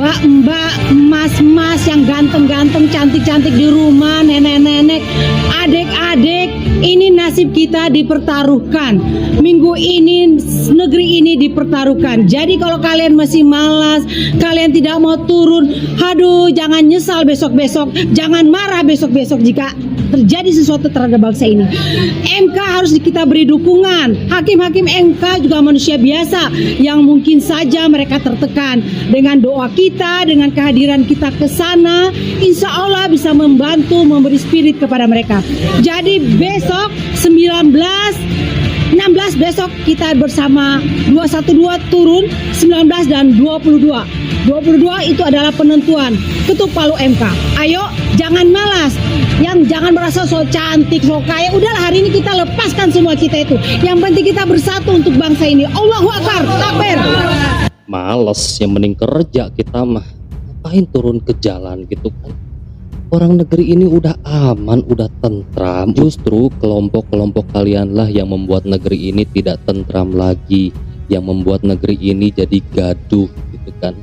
Mbak-mbak, mas-mas yang ganteng-ganteng, cantik-cantik di rumah, nenek-nenek, adik-adik, ini nasib kita dipertaruhkan. Minggu ini, negeri ini dipertaruhkan. Jadi kalau kalian masih malas, kalian tidak mau turun, aduh, jangan nyesal besok-besok, jangan marah besok-besok jika terjadi sesuatu terhadap bangsa ini. MK harus kita beri dukungan. Hakim-hakim MK juga manusia biasa yang mungkin saja mereka tertekan. Dengan doa kita, dengan kehadiran kita ke sana, insya Allah bisa membantu, memberi spirit kepada mereka. Jadi besok 19, 16 besok kita bersama 212 turun, 19 dan 22. 22 itu adalah penentuan ketuk palu MK. Ayo, jangan malas. Yang jangan merasa so cantik, so kaya. Udahlah, hari ini kita lepaskan semua kita itu. Yang penting kita bersatu untuk bangsa ini. Allahu Akbar, takbir. Males, yang mending kerja kita mah. Ngapain turun ke jalan gitu kan? Orang negeri ini udah aman, udah tentram. Justru kelompok-kelompok kalianlah yang membuat negeri ini tidak tentram lagi, yang membuat negeri ini jadi gaduh gitu kan.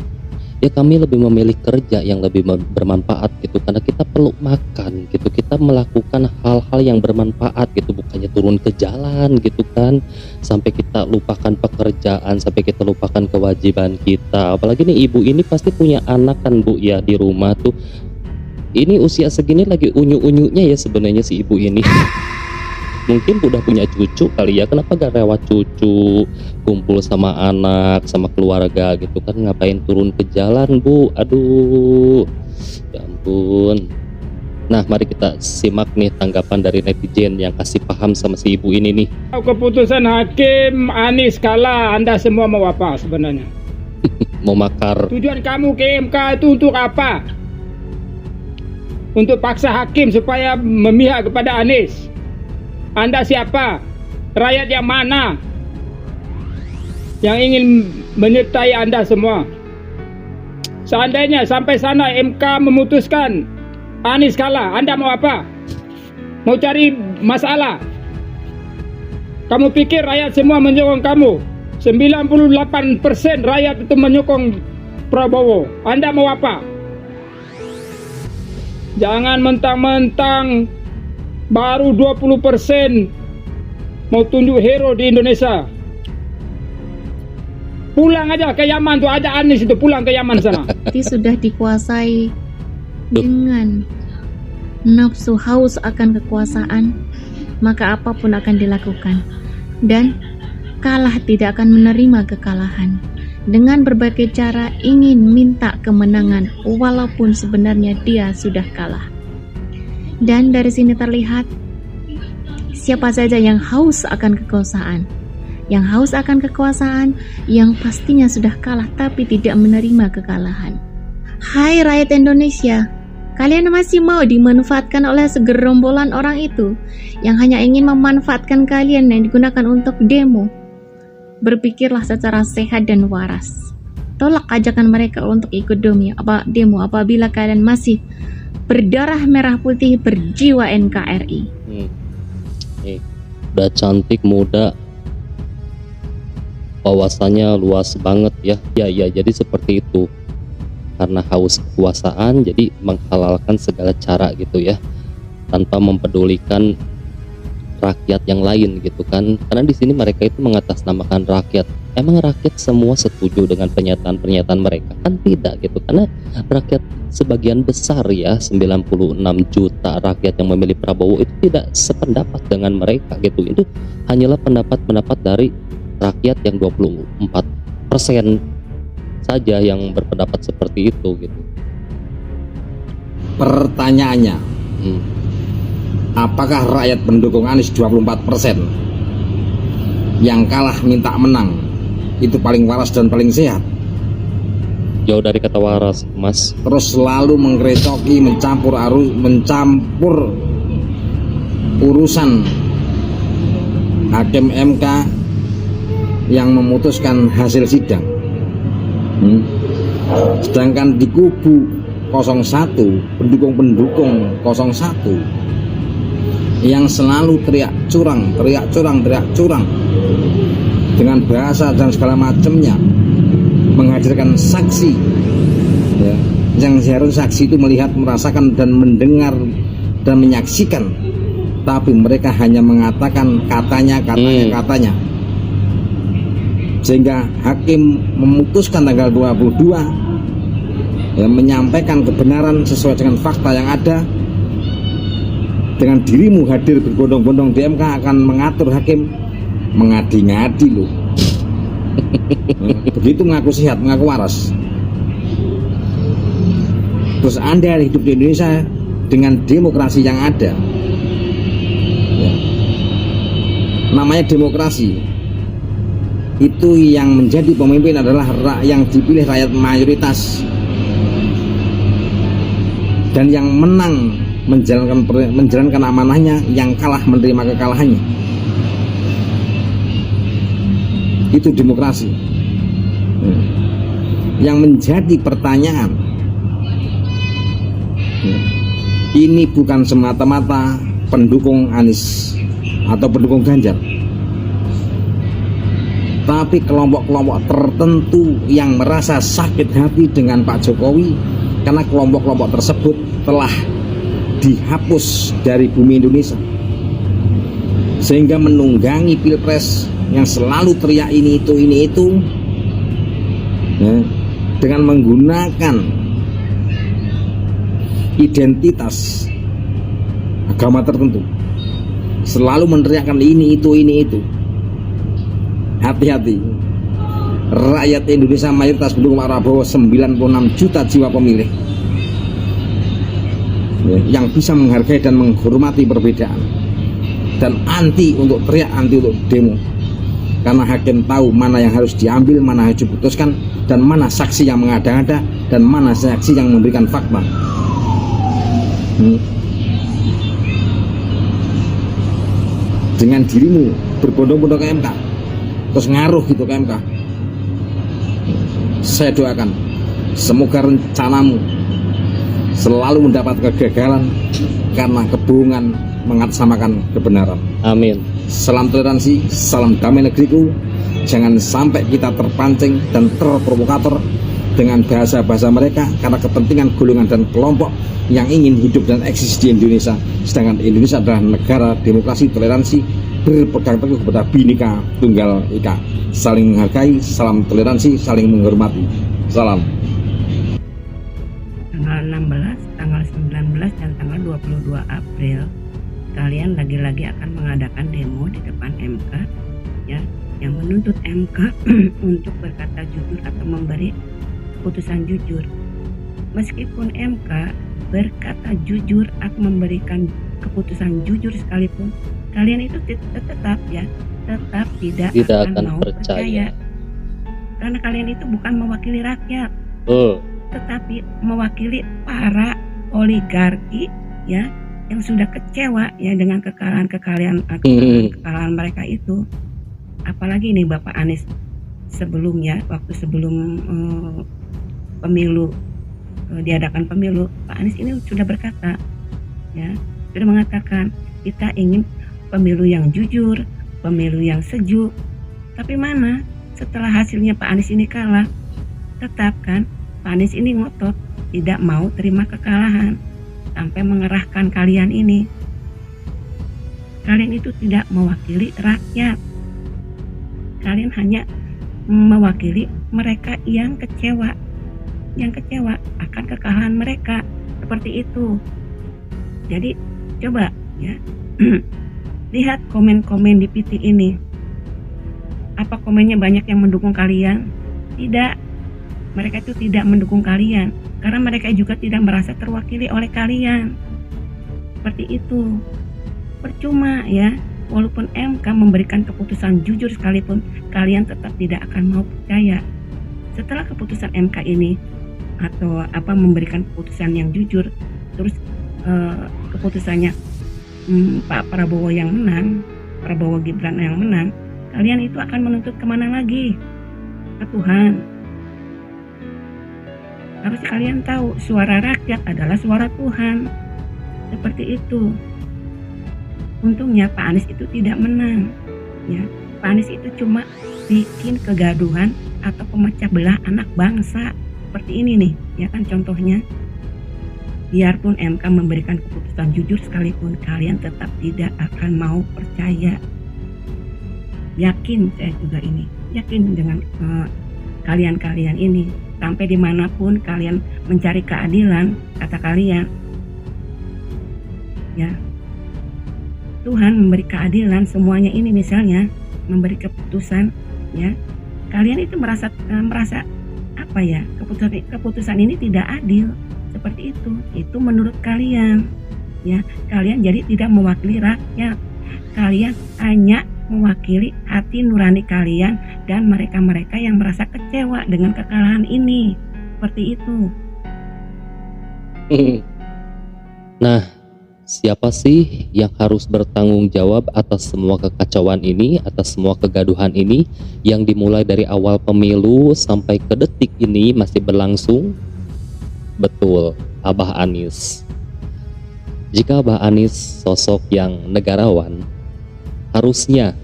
Ya kami lebih memilih kerja yang lebih bermanfaat gitu, karena kita perlu makan gitu, kita melakukan hal-hal yang bermanfaat gitu, bukannya turun ke jalan gitu kan, sampai kita lupakan pekerjaan, sampai kita lupakan kewajiban kita. Apalagi nih ibu ini pasti punya anak kan Bu ya di rumah tuh. Ini usia segini lagi unyu-unyunya ya sebenarnya si ibu ini. Mungkin udah punya cucu kali ya, kenapa gak lewat cucu, kumpul sama anak, sama keluarga gitu kan, ngapain turun ke jalan Bu, aduh, ya ampun. Nah mari kita simak nih tanggapan dari netizen yang kasih paham sama si ibu ini nih. Keputusan Hakim Anies kalah, Anda semua mau apa sebenarnya? Mau makar. Tujuan kamu ke MK itu untuk apa? Untuk paksa hakim supaya memihak kepada Anies. Anda siapa? Rakyat yang mana yang ingin menyertai Anda semua? Seandainya sampai sana MK memutuskan Anies kalah, Anda mau apa? Mau cari masalah? Kamu pikir rakyat semua menyokong kamu? 98% rakyat itu menyokong Prabowo. Anda mau apa? Jangan mentang-mentang baru 20% mau tunjuk hero di Indonesia. Pulang aja ke Yaman tuh, ada Anies itu, pulang ke Yaman sana. Tapi sudah dikuasai dengan nafsu haus akan kekuasaan, maka apapun akan dilakukan. Dan kalah tidak akan menerima kekalahan. Dengan berbagai cara ingin minta kemenangan walaupun sebenarnya dia sudah kalah. Dan dari sini terlihat siapa saja yang haus akan kekuasaan, yang pastinya sudah kalah tapi tidak menerima kekalahan. Hai rakyat Indonesia, kalian masih mau dimanfaatkan oleh segerombolan orang itu yang hanya ingin memanfaatkan kalian yang digunakan untuk demo? Berpikirlah secara sehat dan waras. Tolak ajakan mereka untuk ikut demo apabila kalian masih berdarah merah putih berjiwa NKRI. Udah cantik, muda, wawasannya luas banget ya. Ya jadi seperti itu. Karena haus kekuasaan jadi menghalalkan segala cara gitu ya, tanpa mempedulikan rakyat yang lain gitu kan. Karena di sini mereka itu mengatasnamakan rakyat. Emang rakyat semua setuju dengan pernyataan-pernyataan mereka? Kan tidak gitu, karena rakyat sebagian besar ya, 96 juta rakyat yang memilih Prabowo itu tidak sependapat dengan mereka gitu. Itu hanyalah pendapat-pendapat dari rakyat yang 24% saja yang berpendapat seperti itu gitu. Pertanyaannya, apakah rakyat pendukung Anies 24% yang kalah minta menang itu paling waras dan paling sehat? Jauh dari kata waras, Mas. Terus selalu menggerecoki, mencampur urusan hakim MK yang memutuskan hasil sidang. Sedangkan di kubu 01, pendukung 01 yang selalu teriak curang dengan bahasa dan segala macamnya, menghadirkan saksi ya, yang seharusnya saksi itu melihat, merasakan dan mendengar dan menyaksikan, tapi mereka hanya mengatakan katanya, sehingga hakim memutuskan tanggal 22 ya, menyampaikan kebenaran sesuai dengan fakta yang ada. Dengan dirimu hadir berbondong-bondong di MK akan mengatur hakim mengadi-ngadi loh. Begitu mengaku sehat, mengaku waras. Terus Anda hidup di Indonesia dengan demokrasi yang ada ya. Namanya demokrasi. Itu yang menjadi pemimpin adalah yang dipilih rakyat mayoritas, dan yang menang menjalankan amanahnya, yang kalah menerima kekalahannya. Itu demokrasi. Yang menjadi pertanyaan, ini bukan semata-mata pendukung Anies atau pendukung Ganjar, tapi kelompok-kelompok tertentu yang merasa sakit hati dengan Pak Jokowi karena kelompok-kelompok tersebut telah dihapus dari bumi Indonesia, sehingga menunggangi pilpres yang selalu teriak ini itu ya, dengan menggunakan identitas agama tertentu, selalu meneriakkan ini itu. Hati-hati, rakyat Indonesia mayoritas pendukung Pak Prabowo, 96 juta jiwa pemilih yang bisa menghargai dan menghormati perbedaan, dan anti untuk teriak, anti untuk demo, karena hakim tahu mana yang harus diambil, mana harus diputuskan, dan mana saksi yang mengada-ada, dan mana saksi yang memberikan fakta. Dengan dirimu berbondong-bondong ke MK, terus ngaruh gitu ke MK, saya doakan semoga rencanamu selalu mendapat kegagalan karena kebohongan mengatasnamakan kebenaran. Amin. Salam toleransi, salam damai negeriku. Jangan sampai kita terpancing dan terprovokator dengan bahasa-bahasa mereka karena kepentingan golongan dan kelompok yang ingin hidup dan eksis di Indonesia. Sedangkan Indonesia adalah negara demokrasi, toleransi, berpegang teguh kepada Bhinneka Tunggal Ika. Saling menghargai, salam toleransi, saling menghormati. Salam. Tanggal 16, tanggal 19, dan tanggal 22 April kalian lagi-lagi akan mengadakan demo di depan MK ya, yang menuntut MK untuk berkata jujur atau memberi keputusan jujur. Meskipun MK berkata jujur atau memberikan keputusan jujur sekalipun, kalian itu tetap tidak akan mau percaya. Karena kalian itu bukan mewakili rakyat, tetapi mewakili para oligarki ya, yang sudah kecewa ya dengan kekalahan mereka itu. Apalagi nih Bapak Anies sebelumnya, waktu sebelum pemilu, diadakan pemilu, Pak Anies ini sudah berkata ya, sudah mengatakan kita ingin pemilu yang jujur, pemilu yang sejuk. Tapi mana setelah hasilnya Pak Anies ini kalah, tetap kan Pak Anies ini ngotot tidak mau terima kekalahan, sampai mengerahkan kalian ini. Kalian itu tidak mewakili rakyat, kalian hanya mewakili mereka yang kecewa akan kekalahan mereka, seperti itu. Jadi coba ya lihat komen-komen di PT ini. Apa komennya banyak yang mendukung kalian? Tidak. Mereka itu tidak mendukung kalian karena mereka juga tidak merasa terwakili oleh kalian. Seperti itu. Percuma ya, walaupun MK memberikan keputusan jujur sekalipun, kalian tetap tidak akan mau percaya. Setelah keputusan MK ini atau memberikan keputusan yang jujur, terus keputusannya Pak Prabowo yang menang, Prabowo Gibran yang menang, kalian itu akan menuntut kemana lagi? Ke Tuhan. Harus kalian tahu, suara rakyat adalah suara Tuhan. Seperti itu. Untungnya Pak Anies itu tidak menang. Ya, Pak Anies itu cuma bikin kegaduhan atau pemecah belah anak bangsa. seperti ini nih, ya kan contohnya. Biarpun MK memberikan keputusan jujur sekalipun, kalian tetap tidak akan mau percaya. Yakin saya juga ini, yakin dengan kalian-kalian ini. Sampai dimanapun kalian mencari keadilan, kata kalian, ya Tuhan memberi keadilan semuanya ini, misalnya memberi keputusan, ya kalian itu merasa apa ya, keputusan ini tidak adil. Seperti itu menurut kalian, ya kalian jadi tidak mewakili rakyat, kalian hanya mewakili hati nurani kalian dan mereka-mereka yang merasa kecewa dengan kekalahan ini, seperti itu. Nah, siapa sih yang harus bertanggung jawab atas semua kekacauan ini, atas semua kegaduhan ini yang dimulai dari awal pemilu sampai ke detik ini masih berlangsung? Betul, Abah Anies. Jika Abah Anies sosok yang negarawan, harusnya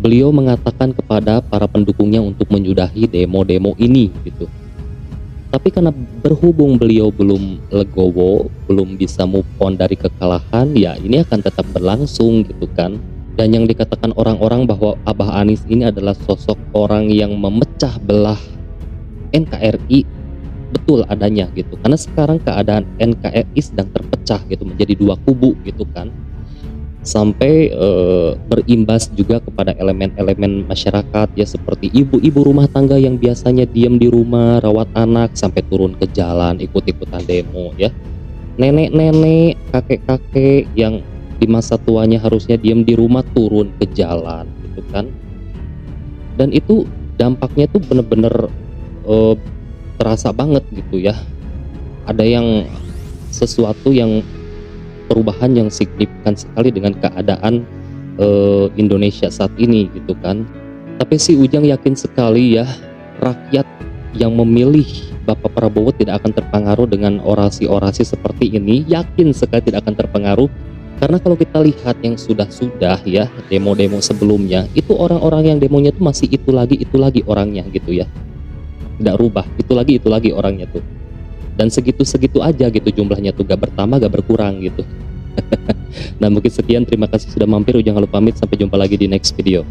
beliau mengatakan kepada para pendukungnya untuk menyudahi demo-demo ini gitu. Tapi karena berhubung beliau belum legowo, belum bisa move on dari kekalahan, ya ini akan tetap berlangsung gitu kan. Dan yang dikatakan orang-orang bahwa Abah Anies ini adalah sosok orang yang memecah belah NKRI, betul adanya gitu. Karena sekarang keadaan NKRI sedang terpecah gitu menjadi dua kubu gitu kan. Sampai berimbas juga kepada elemen-elemen masyarakat ya, seperti ibu-ibu rumah tangga yang biasanya diam di rumah rawat anak sampai turun ke jalan ikut-ikutan demo ya. Nenek-nenek, kakek-kakek yang di masa tuanya harusnya diam di rumah turun ke jalan gitu kan. Dan itu dampaknya tuh bener-bener terasa banget gitu ya. Ada yang sesuatu yang perubahan yang signifikan sekali dengan keadaan Indonesia saat ini gitu kan. Tapi si Ujang yakin sekali ya, rakyat yang memilih Bapak Prabowo tidak akan terpengaruh dengan orasi-orasi seperti ini. Yakin sekali tidak akan terpengaruh. Karena kalau kita lihat yang sudah-sudah ya, demo-demo sebelumnya, itu orang-orang yang demonya tuh masih itu lagi orangnya gitu ya. Tidak rubah, itu lagi orangnya tuh. Dan segitu-segitu aja gitu jumlahnya tuh, gak bertambah gak berkurang gitu. Nah mungkin sekian, terima kasih sudah mampir. Jangan lupa pamit, sampai jumpa lagi di next video.